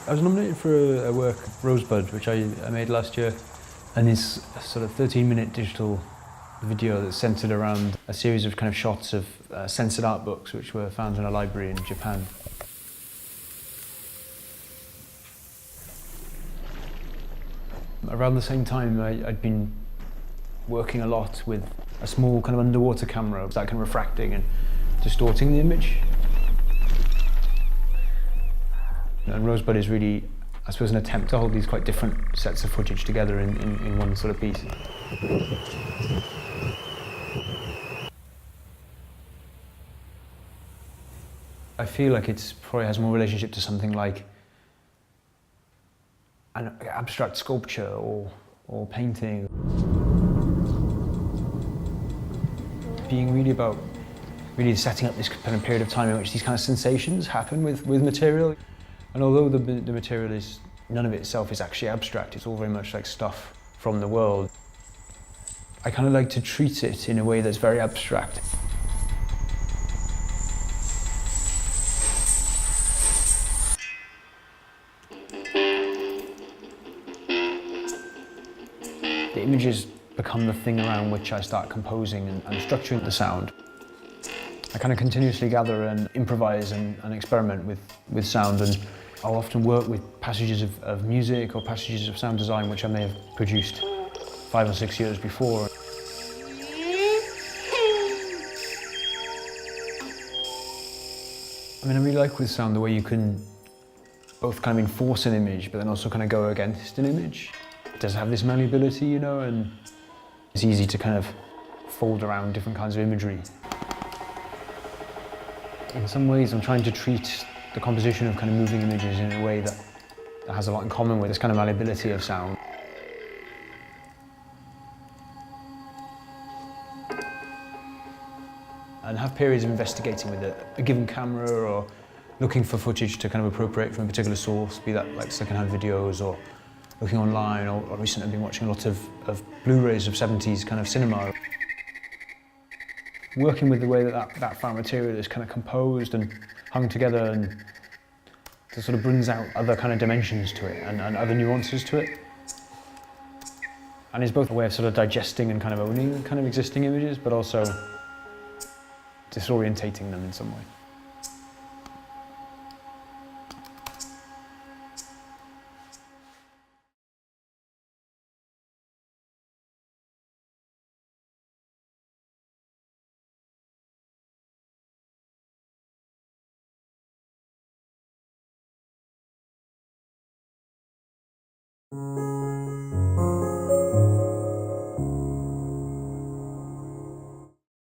I was nominated for a work, Rosebud, which I made last year, and it's a sort of 13-minute digital video that's centred around a series of kind of shots of censored art books which were found in a library in Japan. Around the same time, I'd been working a lot with a small kind of underwater camera, that kind of refracting and distorting the image. And Rosebud is really, I suppose, an attempt to hold these quite different sets of footage together in one sort of piece. I feel like it probably has more relationship to something like an abstract sculpture or painting. Being really about setting up this kind of period of time in which these kind of sensations happen with material. And although the material is, none of it itself is actually abstract, it's all very much like stuff from the world. I kind of like to treat it in a way that's very abstract. The images become the thing around which I start composing and structuring the sound. I kind of continuously gather and improvise and experiment with sound, and I'll often work with passages of music or passages of sound design which I may have produced 5 or 6 years before. I mean, I really like with sound the way you can both kind of enforce an image but then also kind of go against an image. It does have this malleability, you know, and it's easy to kind of fold around different kinds of imagery. In some ways, I'm trying to treat the composition of kind of moving images in a way that has a lot in common with this kind of malleability of sound. And have periods of investigating with a given camera or looking for footage to kind of appropriate from a particular source, be that like secondhand videos or looking online, or recently I've been watching a lot of Blu-rays of 70s kind of cinema. Working with the way that found material is kind of composed and hung together, and it sort of brings out other kind of dimensions to it and other nuances to it. And it's both a way of sort of digesting and kind of owning kind of existing images, but also disorientating them in some way.